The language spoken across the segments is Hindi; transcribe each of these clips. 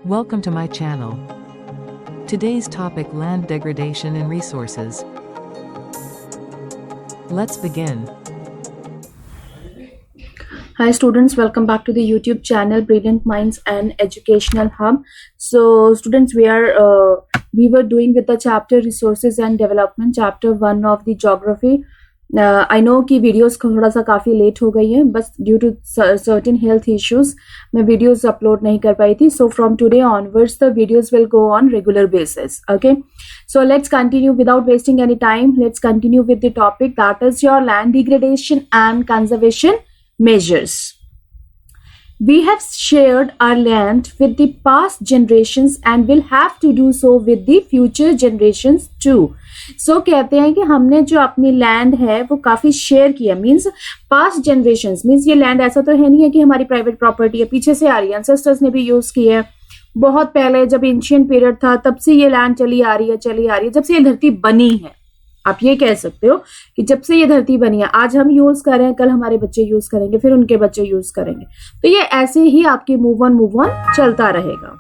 Welcome to my channel. Today's topic: land degradation and resources. Let's begin. Hi students, welcome back to the YouTube channel Brilliant Minds and Educational Hub. So students, we were doing with the chapter Resources and Development, chapter 1 of the Geography. I know कि वीडियोस थोड़ा सा काफ़ी लेट हो गई हैं, बस due to certain health issues मैं वीडियोस अपलोड नहीं कर पाई थी. So from today onwards the videos will go on regular basis. Okay, so let's continue without wasting any time. Let's continue with the topic, that is your land degradation and conservation measures. We have shared our land with the past generations and will have to do so with the future generations too. So कहते हैं कि हमने जो अपनी लैंड है वो काफी शेयर किया. मीन्स पास्ट जनरेशंस, मीन्स ये लैंड ऐसा तो है नहीं है कि हमारी प्राइवेट प्रॉपर्टी है, पीछे से आ रही है, एंसेस्टर्स ने भी यूज की है. बहुत पहले जब एंशिएंट पीरियड था तब से ये लैंड चली आ रही है, जब से ये धरती बनी है. आप ये कह सकते हो कि जब से ये धरती बनी है, आज हम यूज कर रहे हैं, कल हमारे बच्चे यूज करेंगे, फिर उनके बच्चे यूज करेंगे. तो ये ऐसे ही आपकी मूव ऑन चलता रहेगा.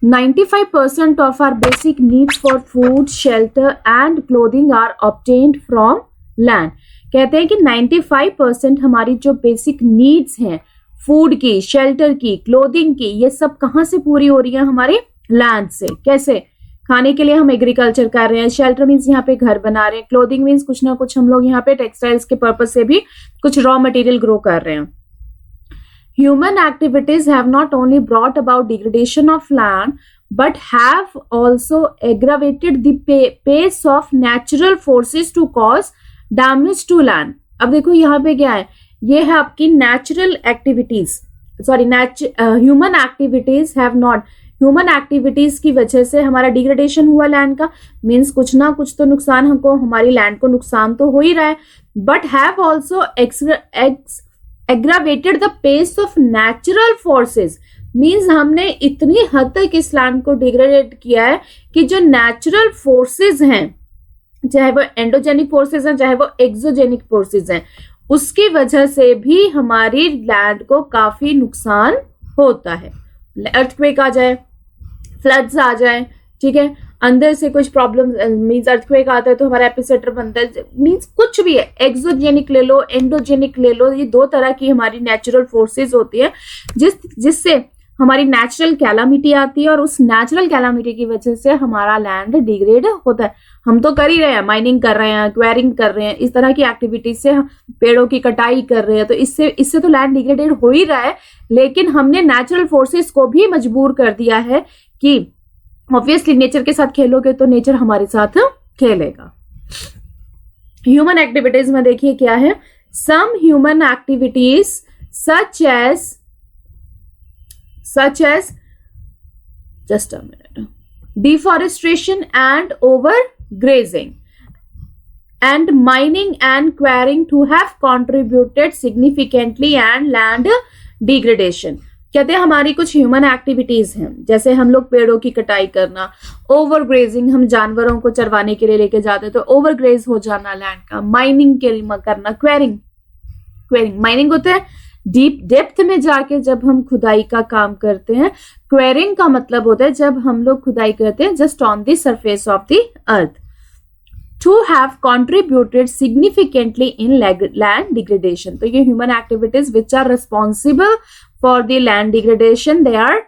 95% of our basic needs for food, shelter and clothing are obtained from land. कहते हैं कि 95% हमारी जो बेसिक नीड्स हैं, फूड की, शेल्टर की, क्लोथिंग की, ये सब कहाँ से पूरी हो रही है? हमारे लैंड से. कैसे? खाने के लिए हम एग्रीकल्चर कर रहे हैं, शेल्टर मीन्स यहाँ पे घर बना रहे हैं, क्लोथिंग मीन्स कुछ ना कुछ हम लोग यहाँ पे टेक्सटाइल्स के पर्पज से भी कुछ रॉ मटेरियल ग्रो कर रहे हैं. Human activities have not only brought about degradation of land, but have also aggravated the pace of natural forces to cause damage to land. अब देखो यहाँ पे क्या है, ये है आपकी natural activities, human activities have not, human activities की वजह से हमारा डिग्रेडेशन हुआ लैंड का. मीन्स कुछ ना कुछ तो नुकसान, हमको हमारी लैंड को नुकसान तो हो ही रहा है, but have also aggravated the pace of natural forces. Means हमने इतनी हद तक इस लैंड को डिग्रेडेट किया है कि जो नेचुरल फोर्सेस हैं, चाहे वो एंडोजेनिक फोर्सेस हैं, चाहे वो एक्सोजेनिक फोर्सेस हैं, उसकी वजह से भी हमारी लैंड को काफी नुकसान होता है. अर्थक्वेक आ जाए, फ्लड्स आ जाए, ठीक है, अंदर से कुछ प्रॉब्लम, मीन्स अर्थक्वेक आता है तो हमारा एपिसेंटर बनता है, मीन्स कुछ भी है, एक्सोजेनिक ले लो, एंडोजेनिक ले लो, ये दो तरह की हमारी नेचुरल फोर्सेस होती है जिससे हमारी नेचुरल कैलामिटी आती है, और उस नेचुरल कैलामिटी की वजह से हमारा लैंड डिग्रेड होता है. हम तो कर ही रहे हैं, माइनिंग कर रहे हैं, क्वेरिंग कर रहे हैं, इस तरह की एक्टिविटीज से पेड़ों की कटाई कर रहे हैं, तो इससे तो लैंड डिग्रेडेड हो ही रहा है. लेकिन हमने नेचुरल फोर्सेस को भी मजबूर कर दिया है कि ऑब्वियसली नेचर के साथ खेलोगे तो नेचर हमारे साथ खेलेगा. ह्यूमन एक्टिविटीज में देखिए क्या है, some human activities such as just a minute, deforestation and overgrazing and mining and quarrying to have contributed significantly and land degradation. कहते हैं हमारी कुछ ह्यूमन एक्टिविटीज हैं, जैसे हम लोग पेड़ों की कटाई करना, ओवरग्रेजिंग, हम जानवरों को चरवाने के लिए लेके जाते हैं तो ओवरग्रेज हो जाना लैंड का, माइनिंग के लिए करना, क्वेरिंग माइनिंग होता है डीप डेप्थ में जाके जब हम खुदाई का काम करते हैं. क्वेरिंग का मतलब होता है जब हम लोग खुदाई करते हैं just on the surface of the earth. To have contributed significantly in land degradation. तो ये human activities which are responsible for the land degradation, they are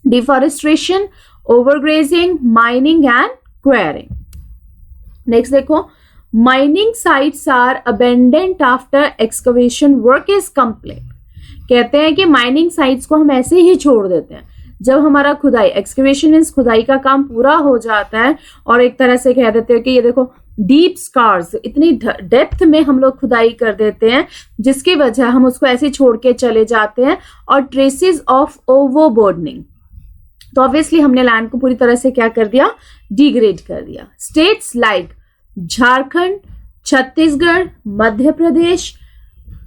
deforestation, overgrazing, mining and quarrying. Next देखो, mining sites are abandoned after excavation work is complete. कहते हैं कि माइनिंग साइट्स को हम ऐसे ही छोड़ देते हैं जब हमारा खुदाई, एक्सकवेशन मींस खुदाई का काम पूरा हो जाता है, और एक तरह से कह देते हैं कि ये देखो डीप स्कार्स, इतनी डेप्थ में हम लोग खुदाई कर देते हैं जिसकी वजह हम उसको ऐसे छोड़ के चले जाते हैं, और ट्रेसेस ऑफ ओवरबर्डनिंग. तो ऑब्वियसली हमने लैंड को पूरी तरह से क्या कर दिया, डिग्रेड कर दिया. States like Jharkhand, Chhattisgarh, Madhya Pradesh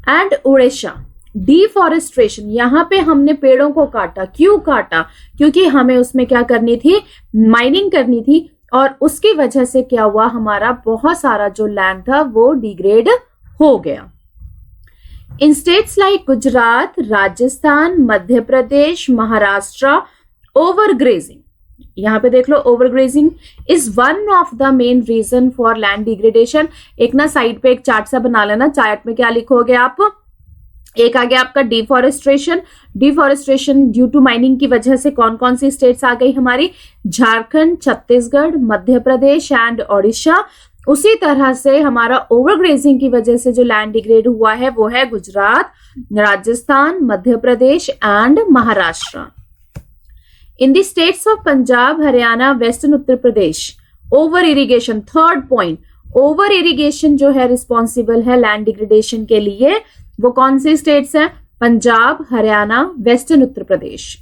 and Orissa, deforestation, यहाँ पे हमने पेड़ों को काटा. क्यों काटा? क्योंकि हमें उसमें क्या करनी थी, माइनिंग करनी थी, और उसकी वजह से क्या हुआ, हमारा बहुत सारा जो लैंड था वो डिग्रेड हो गया. In states like Gujarat, Rajasthan, Madhya Pradesh, Maharashtra, overgrazing, यहाँ पे देख लो, overgrazing is one of the main reason for land degradation. एक ना साइड पे एक चार्ट सा बना लेना, चार्ट में क्या लिखोगे आप. एक आ गया आपका deforestation. Deforestation due to mining की वजह से कौन कौन सी स्टेट्स आ गई हमारी, झारखंड, छत्तीसगढ़, मध्य प्रदेश एंड ओडिशा. उसी तरह से हमारा ओवरग्रेजिंग की वजह से जो लैंड डिग्रेड हुआ है वो है Gujarat, Rajasthan, Madhya Pradesh and Maharashtra. In the states of Punjab, Haryana, western Uttar Pradesh, over irrigation. Third point, over irrigation जो है रिस्पॉन्सिबल है लैंड डिग्रेडेशन के लिए. वो कौन से स्टेट्स हैं, पंजाब, हरियाणा, वेस्टर्न उत्तर प्रदेश.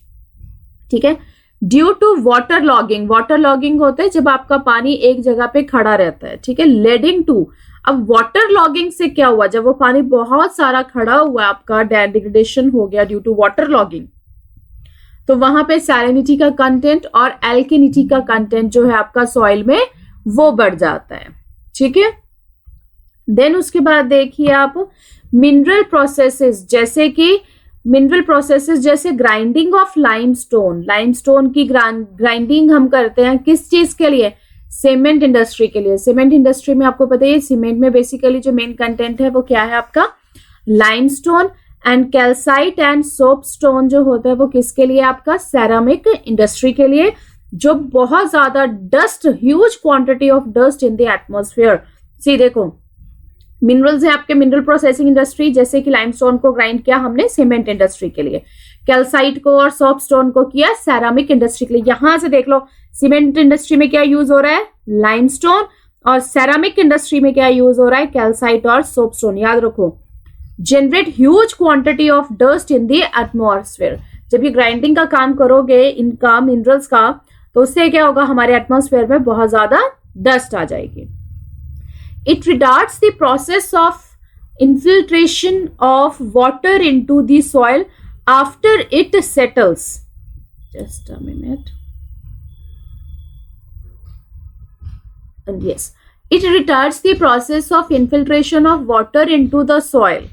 ठीक है. Due to water logging. Water logging होता है जब आपका पानी एक जगह पे खड़ा रहता है. ठीक है. लेडिंग टू, अब वाटर लॉगिंग से क्या हुआ, जब वो पानी बहुत सारा खड़ा हुआ, आपका लैंड डिग्रेडेशन हो गया ड्यू टू वाटर लॉगिंग, तो वहां पे सैलिनिटी का कंटेंट और एल्किनिटी का कंटेंट जो है आपका सॉइल में वो बढ़ जाता है. ठीक है. देन उसके बाद देखिए आप मिनरल प्रोसेसेस, जैसे कि मिनरल प्रोसेसेस जैसे ग्राइंडिंग ऑफ लाइमस्टोन. लाइमस्टोन की ग्राइंडिंग हम करते हैं किस चीज के लिए, सीमेंट इंडस्ट्री के लिए. सीमेंट इंडस्ट्री में आपको पता है सीमेंट में बेसिकली जो मेन कंटेंट है वो क्या है आपका, limestone. And calcite and soapstone जो होता है वो किसके लिए, आपका सेरामिक इंडस्ट्री के लिए, जो बहुत ज्यादा dust, huge quantity of dust in the atmosphere. See देखो, मिनरल्स है आपके मिनरल प्रोसेसिंग इंडस्ट्री, जैसे कि लाइमस्टोन को ग्राइंड किया हमने सीमेंट इंडस्ट्री के लिए, कैल्साइट को और सोपस्टोन को किया सेरामिक इंडस्ट्री के लिए. यहां से देख लो सीमेंट इंडस्ट्री में क्या यूज हो रहा है, लाइमस्टोन, और सेरामिक इंडस्ट्री में क्या यूज हो रहा है, कैल्साइट और सोपस्टोन. याद रखो, generate huge quantity of dust in the atmosphere. जब ये ग्राइंडिंग का काम करोगे इनका मिनरल्स का, तो उससे क्या होगा, हमारे एटमॉस्फेयर में बहुत ज्यादा डस्ट आ जाएगी. It retards the process of infiltration of water into the soil after it settles. Just a minute. And yes, it retards the process of infiltration of water into the soil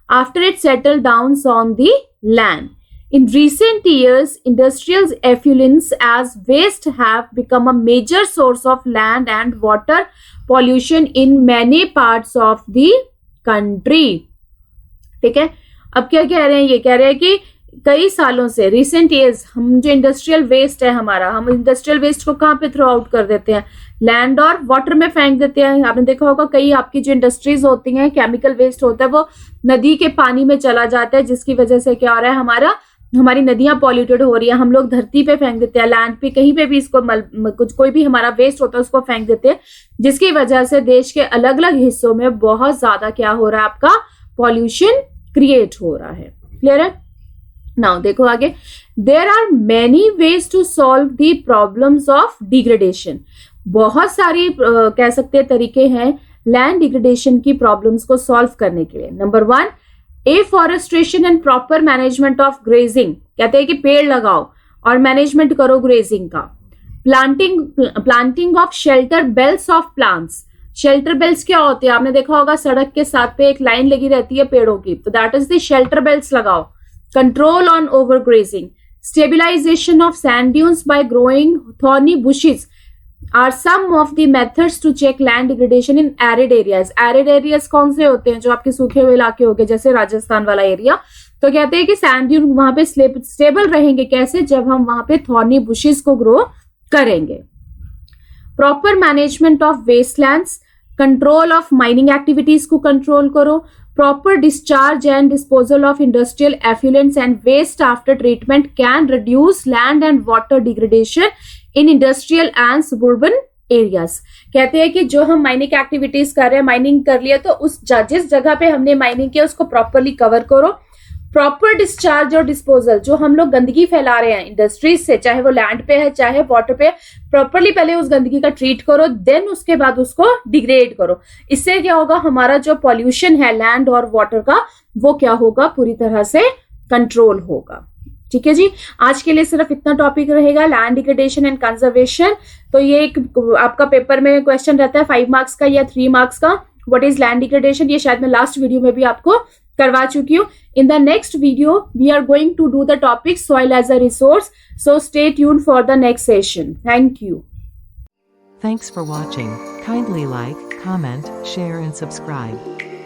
after it settles down on the land. In recent years, industrial effluents as waste have become a major source of land and water pollution in many parts of the country. ठीक है. अब क्या कह रहे हैं, ये कह रहे हैं कि कई सालों से, रिसेंट ईयर्स, हम जो इंडस्ट्रियल वेस्ट है हमारा, हम इंडस्ट्रियल वेस्ट को कहाँ पे थ्रो आउट कर देते हैं, लैंड और वाटर में फेंक देते हैं. आपने देखा होगा कई आपकी जो इंडस्ट्रीज होती हैं, केमिकल वेस्ट होता है वो नदी के पानी में चला जाता है, जिसकी वजह से क्या हो रहा है, हमारी नदियां पॉल्यूटेड हो रही है. हम लोग धरती पे फेंक देते हैं, लैंड पे, कहीं पे भी इसको कुछ कोई भी हमारा वेस्ट होता है उसको फेंक देते हैं, जिसकी वजह से देश के अलग अलग हिस्सों में बहुत ज्यादा क्या हो रहा है, आपका पॉल्यूशन क्रिएट हो रहा है. क्लियर है. नाउ देखो आगे, there are many ways to solve the problems of degradation. बहुत सारी कह सकते हैं तरीके हैं लैंड डिग्रेडेशन की प्रॉब्लम्स को सॉल्व करने के लिए. Number 1, afforestation and proper management of grazing. कहते हैं कि पेड़ लगाओ और मैनेजमेंट करो ग्रेजिंग का. Planting of shelter belts of plants. Shelter belts क्या होते हैं, आपने देखा होगा सड़क के साथ पे एक लाइन लगी रहती है पेड़ों की, तो that is the shelter belts लगाओ. Control on overgrazing. Stabilization of sand dunes by growing thorny bushes are some of the methods to check land degradation in arid areas. Arid areas कौन से होते हैं, जो आपके सूखे हुए इलाके हो गए, जैसे राजस्थान वाला एरिया. तो कहते हैं कि सैंड ड्यून वहां पे स्टेबल रहेंगे कैसे, जब हम वहां पे थॉर्नी बुशेस को ग्रो करेंगे. Proper management of wastelands. Control of mining activities को कंट्रोल करो. Proper discharge and disposal of industrial effluents and waste after treatment can reduce land and water degradation in industrial and suburban areas. कहते हैं कि जो हम माइनिंग एक्टिविटीज कर रहे हैं, माइनिंग कर लिया, तो उस जिस जगह पे हमने माइनिंग किया उसको प्रॉपरली कवर करो. प्रॉपर डिस्चार्ज और डिस्पोजल, जो हम लोग गंदगी फैला रहे हैं इंडस्ट्रीज से, चाहे वो लैंड पे है चाहे वाटर पे, प्रॉपरली पहले उस गंदगी का ट्रीट करो, देन उसके बाद उसको डिग्रेड करो. इससे क्या होगा, हमारा जो पॉल्यूशन है लैंड और वाटर का, वो क्या होगा, पूरी तरह से कंट्रोल होगा. ठीक है जी. आज के लिए सिर्फ इतना टॉपिक रहेगा, लैंड डिग्रेडेशन एंड कंजर्वेशन. तो ये एक आपका पेपर में क्वेश्चन रहता है 5 मार्क्स का या 3 मार्क्स का. व्हाट इज लैंड डिग्रेडेशन, ये शायद मैं लास्ट वीडियो में भी आपको करवा चुकी हूँ. In the next video, we are going to do the topic soil as a resource. So stay tuned for the next session. Thank you. Thanks for watching. Kindly like, comment, share and subscribe.